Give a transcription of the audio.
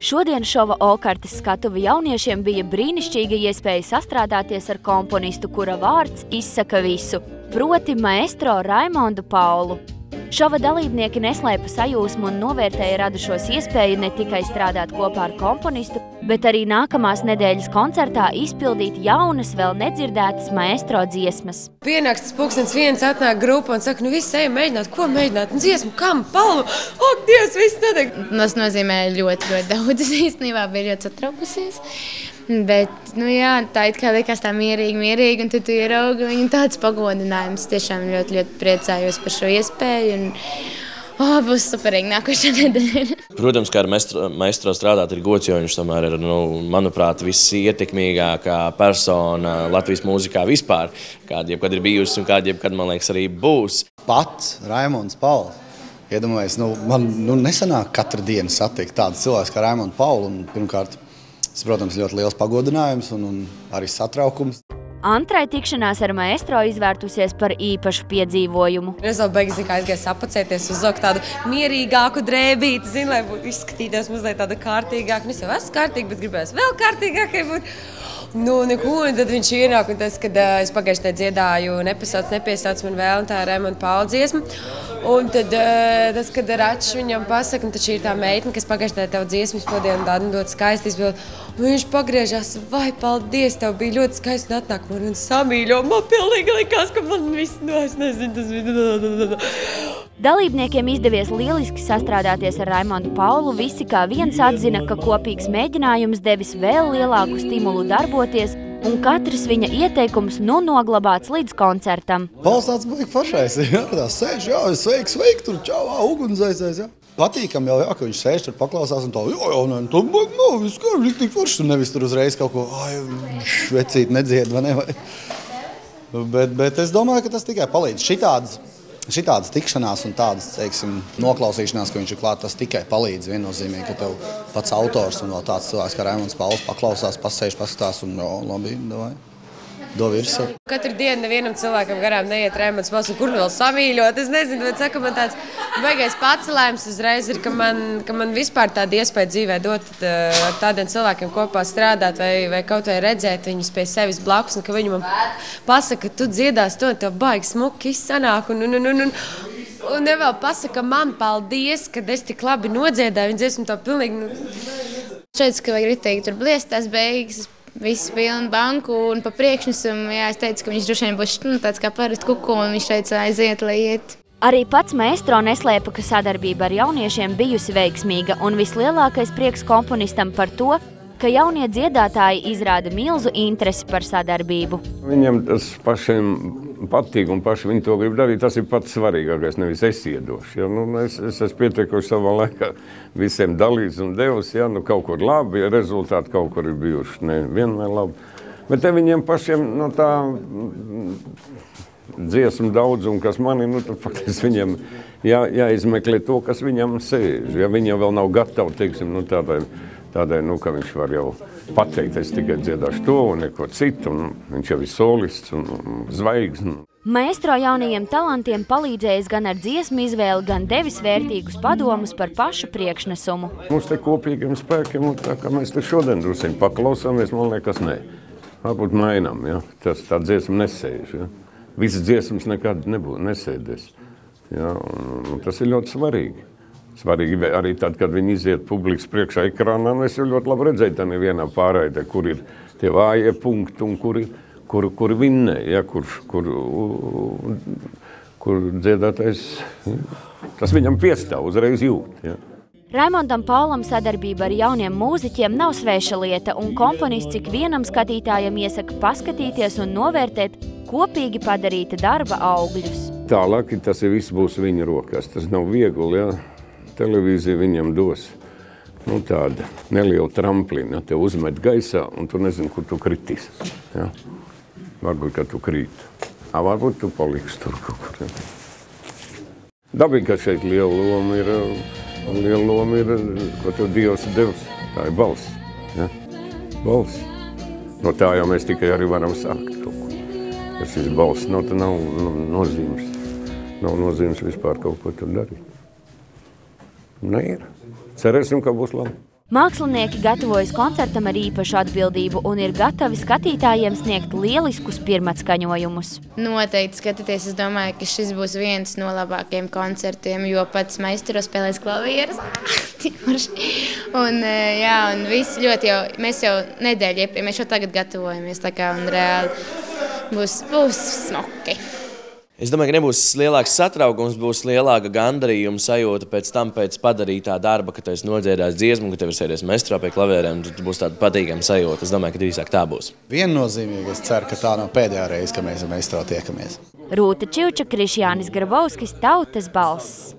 Šodien šova Okartes skatuve jauniešiem bija brīnišķīga iespēja sastrādāties ar komponistu, kura vārds izsaka visu, proti maestro Raimondu Paulu. Šova dalībnieki neslēpa sajūsmu un novērtēja radušos iespēju ne tikai strādāt kopā ar komponistu, bet arī nākamās nedēļas koncertā izpildīt jaunas, vēl nedzirdētas maestro dziesmas. Pienāks tas 1:00, atnāk grupa un saka, nu visi ejam mēģināt, ko mēģināt, dziesmu, kam, palmu, ak, Dievs, viss notiek. Tas nozīmē ļoti daudz, īstenībā bija ļoti satraukusies. Bet, nu jā, tā it kā likās tā mierīgi, un tad tu ieraugi viņu tāds pagodinājums. Tiešām ļoti priecājos par šo iespēju, un būs superīgi nākošā nedēļa. Protams, kā ar maestro strādāt ir gods, jo viņš tomēr ir, manuprāt, visietekmīgākā persona Latvijas mūzikā vispār, kāda jebkad ir bijusi un kāda jebkad, man liekas, arī būs. Pats Raimonds Pauls. Iedomājies, man nesanāk katru dienu satikt tādu cilvēku kā Raimondu Paulu, un pirmkārt, tas, protams, ļoti liels pagodinājums un arī satraukums. Antrai tikšanās ar maestro izvērtusies par īpašu piedzīvojumu. Es vēl beigās aizgāju sapacēties, uzzokt tādu mierīgāku drēbīti, lai izskatītos mazliet tāda kārtīgāka. Es jau esmu kārtīga, bet gribējos vēl kārtīgākai būt. Nu, neko, un tad viņš ienāk, un tas, kad es pagājušajā dziedāju nepiesauc man vēl, un tā ir Raimonda Paula dziesma. Un tad, tas, kad Račs viņam pasaka, un tad šī ir tā meitene, kas pagājušajā tev dziesmas podienu tādu ļoti skaisti izbild. Un viņš pagriežās, vai paldies, tev bija ļoti skaisti, un atnāk man un samīļo. Man pilnīgi likās, ka man viss, es nezinu, tas bija. Dalībniekiem izdevies lieliski sastrādāties ar Raimondu Paulu. Visi kā viens atzina, ka kopīgs mēģinājums devis vēl lielāku stimulu darboties, un katrs viņa ieteikums noglabāts līdz koncertam. Pauls tāds baigi foršais, tā sēž, sveiki, tur čau, ugunsdzēsējs, Patīkam jau, ka viņš sēž tur paklausās un tā, viss kā, viņš tik foršs, un nevis tur uzreiz kaut ko, vecīt nedzied, vai ne? Bet es domāju, ka tas tikai palīdz. Šitādas tikšanās un tādas, teiksim, noklausīšanās, ka viņš ir klāt, tas tikai palīdz viennozīmīgi, ka tev pats autors un vēl tāds cilvēks kā Raimonds Pauls paklausās, pasēž, paskatās un labi, davai. Katru dienu nevienam cilvēkam garām neiet Raimonds Pauls, un kur vēl samīļot, es nezinu, bet saka, man tāds baigais pacelējums uzreiz ir, ka man vispār tāda iespēja dzīvē dot ar tādiem cilvēkiem kopā strādāt vai kaut vai redzēt viņus pie sevis blakus, un ka viņi man pasaka, tu dziedās to, tev baigi smuki izsanāk, un vēl pasaka man paldies, kad es tik labi nodziedāju, viņa dziesmu to pilnīgi, Šeit, ka vajag ritīgi tur bliest tās beigas, viss pilnu banku un pa priekšnesumu. Jā, es teicu, ka viņš droši vien būs tāds kā parasti kuku, un viņš teica, aiziet, lai iet. Arī pats maestro neslēpa, ka sadarbība ar jauniešiem bijusi veiksmīga, un vislielākais prieks komponistam par to, ka jaunie dziedātāji izrāda milzu interesi par sadarbību. Viņam tas pašiem patīk un paši viņi to grib darīt, tas ir pats svarīgākais, nevis es iedošu. Es esmu pietiekuši savā laikā visiem dalīts un devis, kaut kur labi, rezultāti kaut kur ir bijuši, nevienmēr labi. Bet te viņiem pašiem tā dziesmu daudzuma, kas man ir, tad faktiski viņiem jāizmeklē to, kas viņam sēž. Ja viņi jau vēl nav gatavi, teiksim, tādai, ka viņš var jau pateikt, es tikai dziedāšu to un neko citu, un viņš jau ir solists un zvaigznes. Maestro jaunajiem talantiem palīdzējis gan ar dziesmu izvēli, gan devis vērtīgus padomus par pašu priekšnesumu. Mums te kopīgiem spēkiem, tā kā mēs te šodien drusiņ paklausāmies, man liekas, varbūt mainām, tā dziesma nesēž. Visas dziesmas nekad nesēdēs. Un tas ir ļoti svarīgi. Svarīgi arī tad, kad viņi iziet publikas priekšā ekrānā, es jau ļoti labi redzēju, tā nevienā pārraidē, kur ir tie vājie punkti un kuri vinnē, kur dziedātais, tas viņam piestāv, uzreiz jūt. Raimondam Paulam sadarbība ar jauniem mūziķiem nav sveša lieta, un komponists ik vienam skatītājam iesaka paskatīties un novērtēt kopīgi padarīta darba augļus. Tālāk tas viss būs viņa rokās, tas nav viegli, Televīzija viņam dos tādu nelielu tramplīnu, te uzmet gaisā, un tu nezini, kur tu kritīs. Varbūt, ka tu krīt. Varbūt tu paliksi tur kaut kur. Dabīgi, ka šeit liela loma ir, ko tev Dievs devis. Tā ir balss. Balss. No tā jau mēs tikai arī varam sākt kaut ko. Ja šis balss nav nozīmes. Nav nozīmes vispār kaut ko tur darīt. Ir. Cerēsim, ka būs labi. Mākslinieki gatavojas koncertam ar īpašu atbildību un ir gatavi skatītājiem sniegt lieliskus pirmatskaņojumus. Noteikti skatīties, es domāju, ka šis būs viens no labākajiem koncertiem, jo pats maistro spēlēs klavierus. Un viss ļoti jau, mēs jau nedēļu iepriekš, mēs jau tagad gatavojamies, tā kā un reāli būs smuki. Es domāju, ka nebūs lielāks satraukums, būs lielāka gandarījuma sajūta pēc tam, pēc padarītā darba, ka tu esi nodziedājis dziesmu, ka tev ir sēdies maistro pie klavierēm, tad būs tāda patīkama sajūta. Es domāju, ka drīzāk tā būs. Viennozīmīgi es ceru, ka tā nav pēdējā reize, kad mēs ar maistro tiekamies. Rūta Čivča, Krišjānis Grabovskis, Tautas balss.